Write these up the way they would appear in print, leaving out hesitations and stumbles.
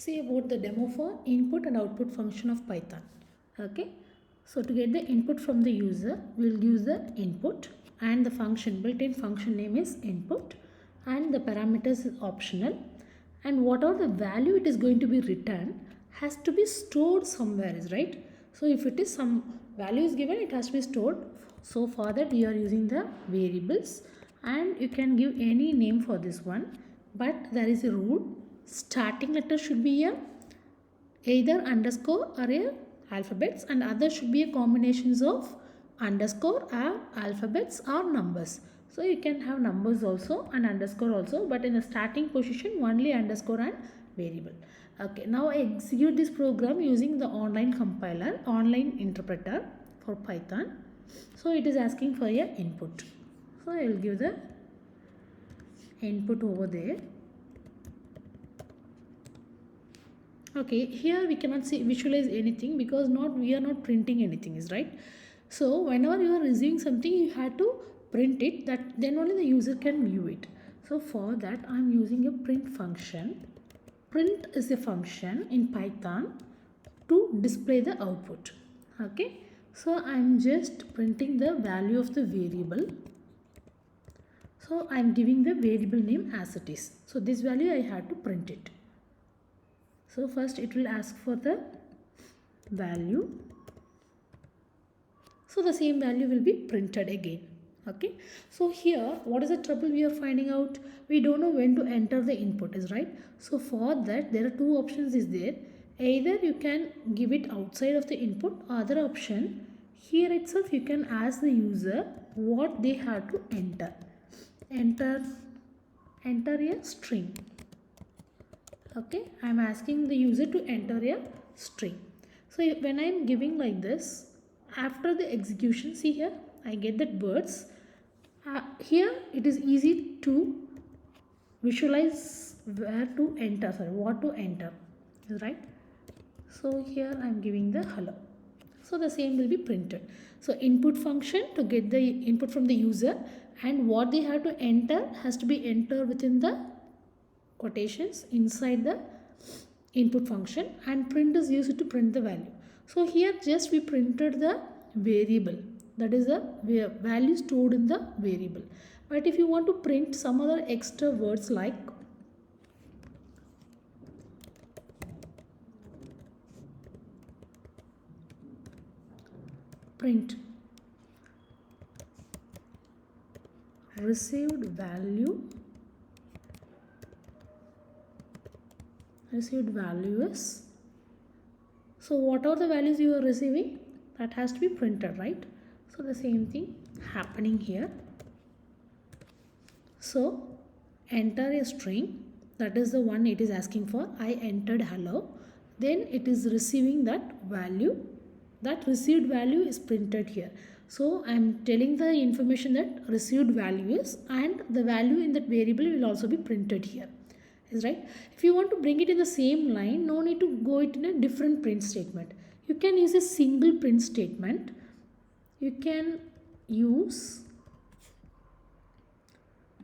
see about the demo for input and output function of Python. Okay, so to get the input from the user, we'll use the input and the function, built-in function name is input, and the parameters is optional, and whatever the value it is going to be returned has to be stored somewhere, is right. So if it is some value is given, it has to be stored. So for that we are using the variables, and you can give any name for this one, but there is a rule. Starting letter should be a either underscore or a alphabets, and other should be a combinations of underscore or alphabets or numbers. So you can have numbers also and underscore also, but in the starting position only underscore and variable. Okay, now I execute this program using the online compiler, online interpreter for Python. So it is asking for a input. So I will give the input over there. Okay, here we cannot see visualize anything because we are not printing anything, is right. So whenever you are receiving something, you have to print it, that then only the user can view it. So for that I am using a print function. Print is a function in Python to display the output. Okay, so I am just printing the value of the variable. So I am giving the variable name as it is. So this value I have to print it. So first it will ask for the value. So the same value will be printed again. Okay. So here what is the trouble we are finding out? We don't know when to enter the input, is right. So for that there are two options is there. Either you can give it outside of the input, or other option here itself you can ask the user what they have to enter. Enter a string. Okay, I am asking the user to enter a string. So when I am giving like this, after the execution, see here I get that words. Here it is easy to visualize where to enter, sorry, what to enter, right. So here I am giving the hello. So the same will be printed. So input function to get the input from the user, and what they have to enter has to be entered within the quotations inside the input function, and print is used to print the value. So here just we printed the variable, that is the value stored in the variable. But if you want to print some other extra words like print received value is, so what are the values you are receiving, that has to be printed, right. So the same thing happening here. So enter a string, that is the one it is asking for. I entered hello, then it is receiving that value, that received value is printed here. So I am telling the information that received value is, and the value in that variable will also be printed here, is right. If you want to bring it in the same line, no need to go it in a different print statement. You can use a single print statement. You can use,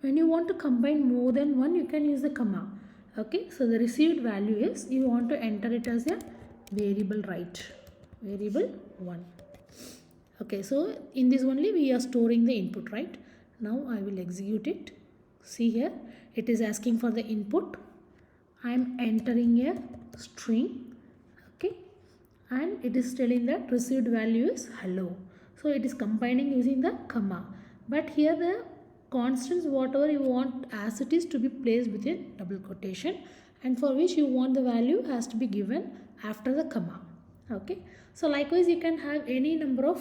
when you want to combine more than one, you can use the comma. Okay, so the received value is, you want to enter it as a variable, right, variable 1. Okay, so in this only we are storing the input, right. Now I will execute it. See here it is asking for the input. I am entering a string. Okay, and it is telling that received value is hello. So it is combining using the comma, but here the constants whatever you want as it is to be placed within double quotation, and for which you want the value has to be given after the comma. Okay, so likewise you can have any number of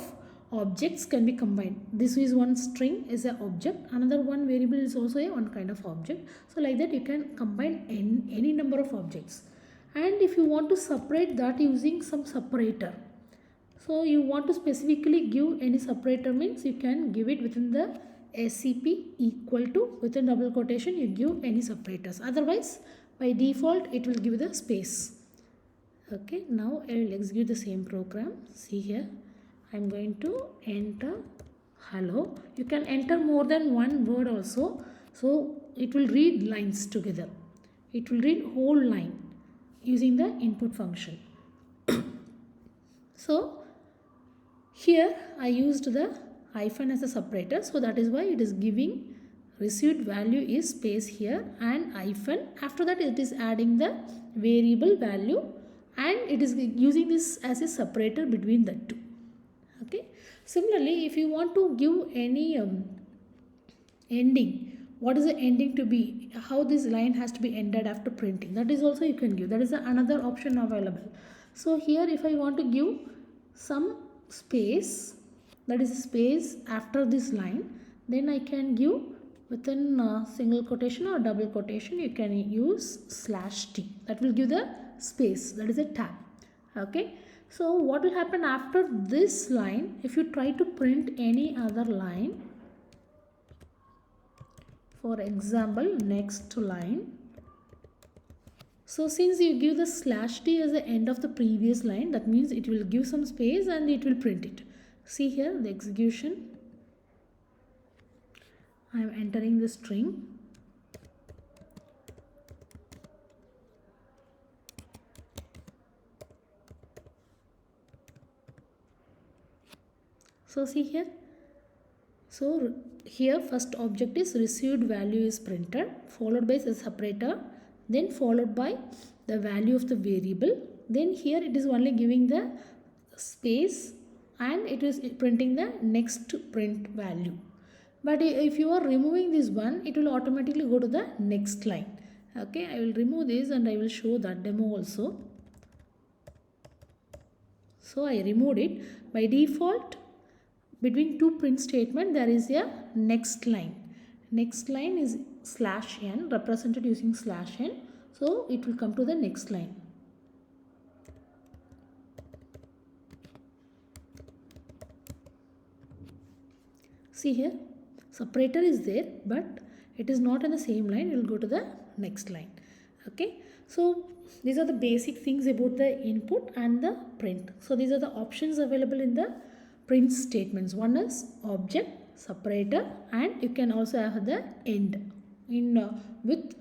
objects can be combined. This is one string is an object, another one variable is also a one kind of object. So like that you can combine any number of objects, and if you want to separate that using some separator, so you want to specifically give any separator means you can give it within the SCP equal to, within double quotation you give any separators, otherwise by default it will give the space. Okay, now I will execute the same program. See here I am going to enter hello. You can enter more than one word also, so it will read lines together, it will read whole line. using the input function. So here I used the hyphen as a separator, so that is why it is giving received value is space here and hyphen. After that it is adding the variable value and it is using this as a separator between the two. Okay. Similarly, if you want to give any ending, what is the ending to be, how this line has to be ended after printing, that is also you can give. That is another option available. So here if I want to give some space, that is space after this line, then I can give within single quotation or double quotation, you can use /t. That will give the space, that is a tab. Okay. So what will happen after this line, if you try to print any other line, for example next line, so since you give the /t as the end of the previous line, that means it will give some space and it will print it. See here the execution, I am entering the string. So see here, so here first object is received value is printed, followed by a separator, then followed by the value of the variable, then here it is only giving the space and it is printing the next print value. But if you are removing this one, it will automatically go to the next line. Okay, I will remove this and I will show that demo also. So I removed it. By default, between two print statement there is a next line. Next line is /n, represented using /n. So it will come to the next line. See here, separator is there, but it is not in the same line. It will go to the next line. Okay. So these are the basic things about the input and the print. So these are the options available in the print statements. One is object, separator, and you can also have the end. With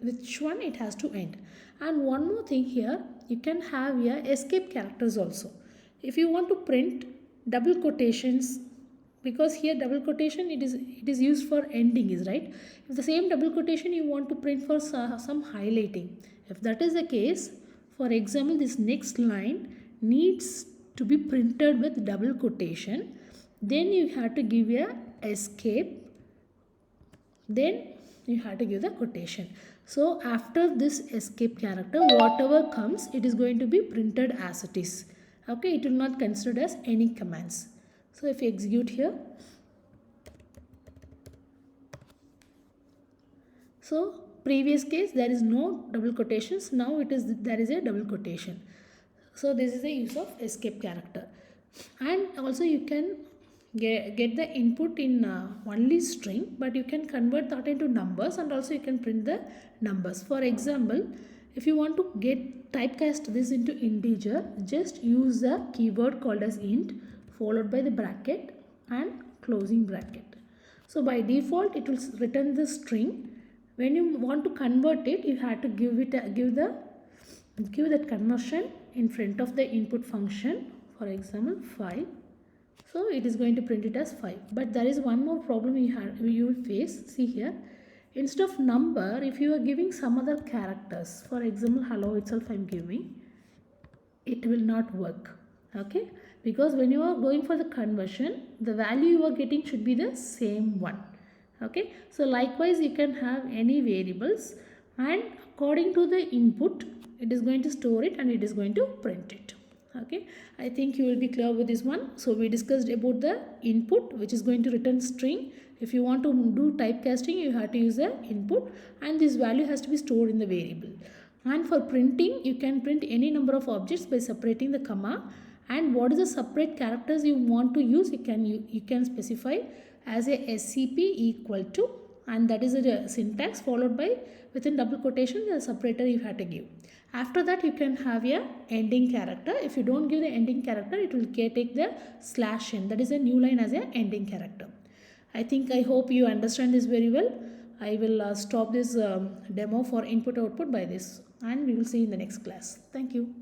which one it has to end. And one more thing here, you can have here escape characters also. If you want to print double quotations, because here double quotation it is used for ending, is right. If the same double quotation you want to print for some highlighting, if that is the case, for example this next line needs to be printed with double quotation, then you have to give a escape, then you have to give the quotation. So after this escape character, whatever comes, it is going to be printed as it is. Okay, it will not consider as any commands. So if you execute here, so previous case there is no double quotations, now there is a double quotation. So this is the use of escape character. And also you can get the input in only string, but you can convert that into numbers and also you can print the numbers. For example, if you want to typecast this into integer, just use the keyword called as int followed by the bracket and closing bracket. So by default it will return the string. When you want to convert it, you have to give that conversion in front of the input function. For example 5. So it is going to print it as 5. But there is one more problem you will face. See here, instead of number, if you are giving some other characters, for example hello itself I am giving, it will not work. Okay, because when you are going for the conversion, the value you are getting should be the same one. Okay, so likewise you can have any variables and according to the input it is going to store it and it is going to print it. Okay, I think you will be clear with this one. So we discussed about the input, which is going to return string. If you want to do typecasting, you have to use the input and this value has to be stored in the variable. And for printing, you can print any number of objects by separating the comma. And what is the separate characters you want to use, you can specify as a SCP equal to, and that is a syntax followed by within double quotation the separator you have to give. After that you can have a ending character. If you don't give the ending character, it will take the /n, that is a new line as a ending character. I hope you understand this very well. I will stop this demo for input output by this. and we will see you in the next class. Thank you.